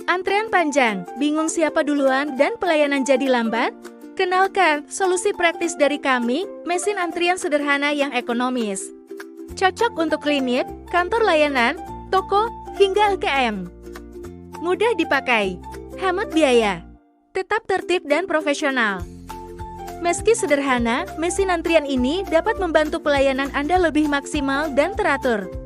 Antrean panjang, bingung siapa duluan, dan pelayanan jadi lambat? Kenalkan, solusi praktis dari kami, mesin antrian sederhana yang ekonomis. Cocok untuk klinik, kantor layanan, toko, hingga LKM. Mudah dipakai, hemat biaya, tetap tertib dan profesional. Meski sederhana, mesin antrian ini dapat membantu pelayanan Anda lebih maksimal dan teratur.